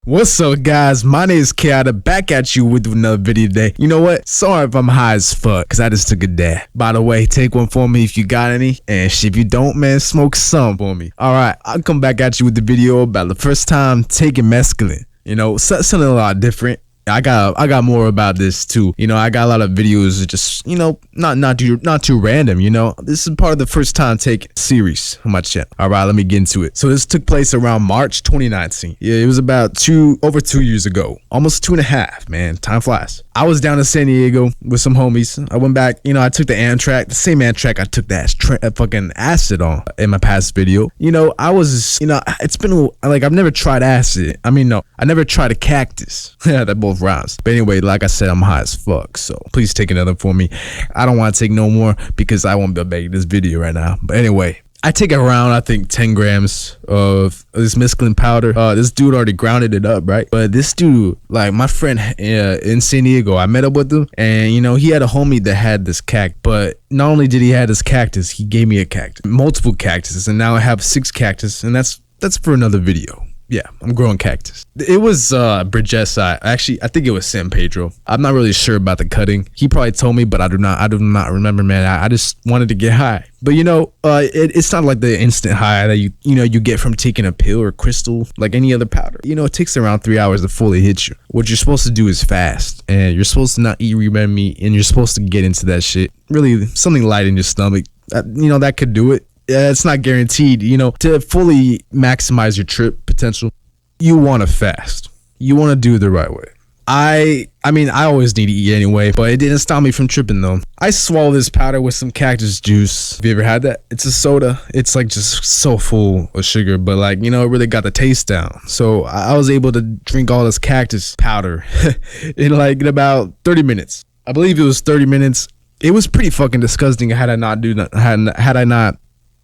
What's up, guys? My name is Kiata, back at you with another video today. You know what? Sorry if I'm high as fuck, because I just took a dab. By the way, take one for me if you got any. And shit, if you don't, man, smoke some for me. Alright, I'll come back at you with the video about the first time taking mescaline. You know, something a lot different. I got more about this too. You know, I got a lot of videos just, you know, not too random, you know. This is part of the first time take series on my channel. All right, let me get into it. So this took place around March 2019. Yeah, it was about over 2 years ago. Almost 2.5, man. Time flies. I was down in San Diego with some homies. I went back, you know, I took the Amtrak, the same Amtrak I took that fucking acid on in my past video. You know, I was, you know, it's been like, I've never tried acid. I mean, no, I never tried a cactus. Yeah, that both rhymes. But anyway, like I said, I'm high as fuck, so please take another for me. I don't want to take no more because I won't be making this video right now. But anyway, I take around, I think, 10 grams of this mescaline powder. This dude already grounded it up, right? But this dude, like my friend in San Diego, I met up with him, and you know, he had a homie that had this cactus. But not only did he have this cactus, he gave me a cactus, multiple cactuses, and now I have 6 cactus, and that's for another video. Yeah, I'm growing cactus. It was Bridgesi. Actually, I think it was San Pedro. I'm not really sure about the cutting. He probably told me, but I do not remember, man. I just wanted to get high. But you know, it's not like the instant high that you get from taking a pill or crystal like any other powder. You know, it takes around 3 hours to fully hit you. What you're supposed to do is fast, and you're supposed to not eat red meat, and you're supposed to get into that shit. Really, something light in your stomach. You know, that could do it. It's not guaranteed, you know. To fully maximize your trip potential, you want to fast. You want to do it the right way. I mean, I always need to eat anyway, but it didn't stop me from tripping though. I swallow this powder with some cactus juice. Have you ever had that? It's a soda. It's like just so full of sugar, but like, you know, it really got the taste down. So I was able to drink all this cactus powder in about 30 minutes. I believe it was 30 minutes. It was pretty fucking disgusting had I not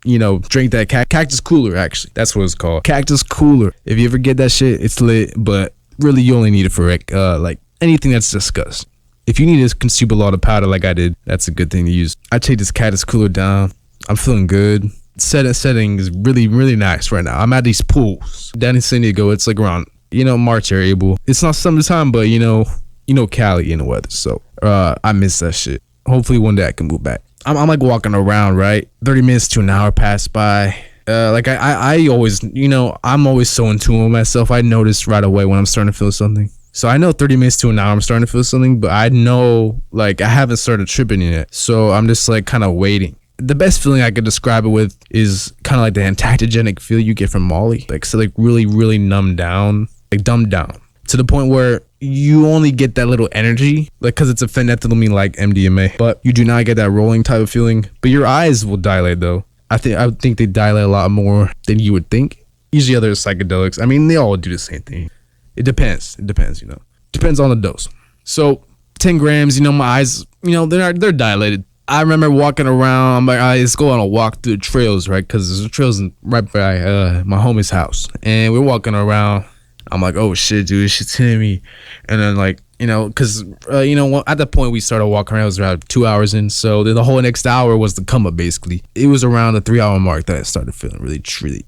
you know, drink that cactus cooler. Actually, that's what it's called, cactus cooler. If you ever get that shit, it's lit, but really you only need it for like anything that's disgusting. If you need to consume a lot of powder like I did, that's a good thing to use. I take this cactus cooler down. I'm feeling good. Setting is really nice right now. I'm at these pools down in San Diego. It's like around, you know, March or April. It's not summertime, but you know Cali in the weather, so I miss that shit. Hopefully one day I can move back. I'm like walking around, right? 30 minutes to an hour pass by. Like I always, you know, I'm always so in tune with myself. I notice right away when I'm starting to feel something. So I know 30 minutes to an hour I'm starting to feel something, but I know like I haven't started tripping yet. So I'm just like kind of waiting. The best feeling I could describe it with is kind of like the entactogenic feel you get from Molly. Like, so like really numbed down, like dumbed down to the point where you only get that little energy, like, because it's a phenethylamine like MDMA, but you do not get that rolling type of feeling. But your eyes will dilate though. I think they dilate a lot more than you would think. Usually other psychedelics, I mean, they all do the same thing. It depends, you know. Depends on the dose. So 10 grams, you know, my eyes, you know, they're dilated. I remember walking around, I'm like, let's go on a walk through the trails, right? Because there's trails right by my homie's house. And we're walking around. I'm like, oh shit, dude, shit's hitting me. And then like, you know, because, you know, at that point we started walking around, it was around 2 hours in. So then the whole next hour was the come up basically. It was around the 3 hour mark that I started feeling really trippy.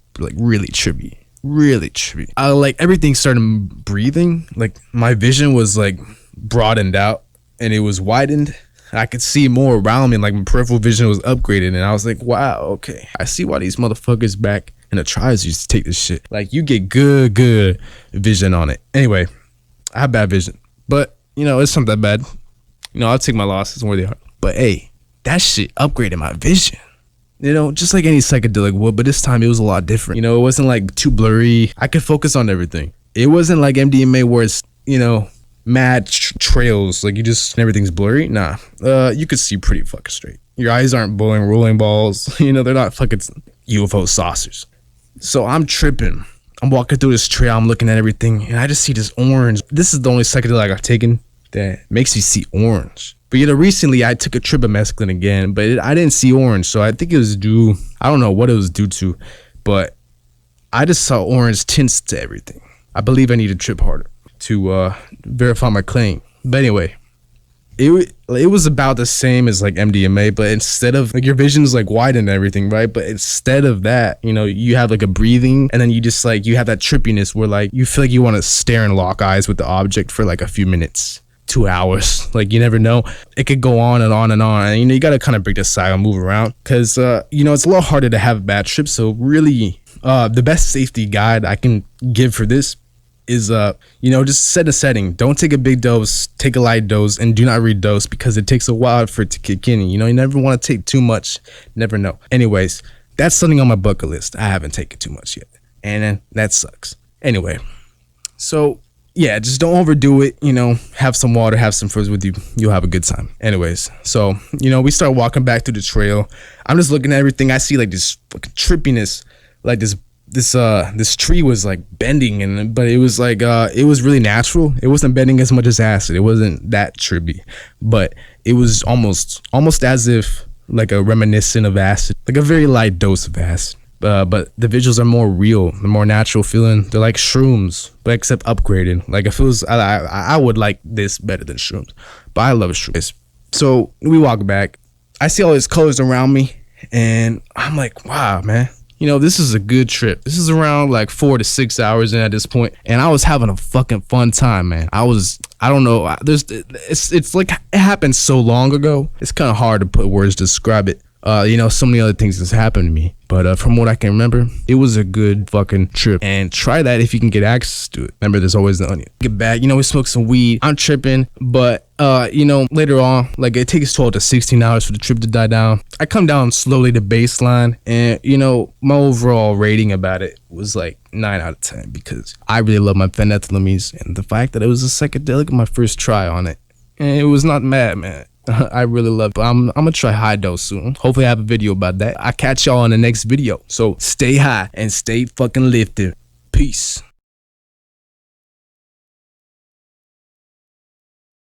I like everything started breathing. Like my vision was like broadened out and it was widened. I could see more around me, like my peripheral vision was upgraded, and I was like, wow, okay, I see why these motherfuckers back in the tribes used to take this shit. Like, you get good vision on it. Anyway, I have bad vision, but you know, it's not that bad. You know, I'll take my losses where they are. But hey, that shit upgraded my vision. You know, just like any psychedelic would, but this time it was a lot different. You know, it wasn't like too blurry. I could focus on everything. It wasn't like MDMA where it's, you know, mad trails, like you just, everything's blurry. Nah, you could see pretty fucking straight. Your eyes aren't rolling balls. You know, they're not fucking UFO saucers. So I'm tripping. I'm walking through this trail, I'm looking at everything, and I just see this orange. This is the only psychedelic I've taken that makes me see orange. But you know, recently I took a trip of mescaline again, but I didn't see orange, so I think it was due, I don't know what it was due to, but I just saw orange tints to everything. I believe I need to trip harder to verify my claim. But anyway, it was about the same as like MDMA, but instead of like your vision's like wide and everything, right? But instead of that, you know, you have like a breathing, and then you just like, you have that trippiness where like you feel like you want to stare and lock eyes with the object for like a few minutes, 2 hours. Like, you never know, it could go on and on and on, and you know, you got to kind of break the cycle and move around, because you know, it's a lot harder to have bad trips. So really, the best safety guide I can give for this is you know, just set a setting. Don't take a big dose, take a light dose, and do not redose, because it takes a while for it to kick in. You know, you never want to take too much, never know. Anyways, that's something on my bucket list. I haven't taken too much yet, and that sucks. Anyway, so yeah, just don't overdo it. You know, have some water, have some fruits with you, you'll have a good time. Anyways, so you know, we start walking back through the trail. I'm just looking at everything. I see like this fucking trippiness, like this tree was like bending, but it was like it was really natural. It wasn't bending as much as acid. It wasn't that trippy, but it was almost as if like a reminiscent of acid, like a very light dose of acid. But the visuals are more real, the more natural feeling. They're like shrooms, but except upgraded. Like, if it was, I would like this better than shrooms, but I love shrooms. So we walk back. I see all these colors around me, and I'm like, wow, man. You know, this is a good trip. This is around like 4 to 6 hours in at this point, and I was having a fucking fun time, man. I don't know. It's like it happened so long ago. It's kind of hard to put words to describe it. You know, so many other things that's happened to me, but from what I can remember, it was a good fucking trip. And try that if you can get access to it. Remember, there's always the onion. Get back, you know, we smoked some weed. I'm tripping, but you know, later on, like, it takes 12 to 16 hours for the trip to die down. I come down slowly to baseline, and you know, my overall rating about it was like 9 out of 10, because I really love my phenethylamines, and the fact that it was a psychedelic, my first try on it, and it was not mad, man. I really love it. I'm gonna try high dose soon. Hopefully I have a video about that. I'll catch y'all in the next video. So stay high and stay fucking lifted. Peace.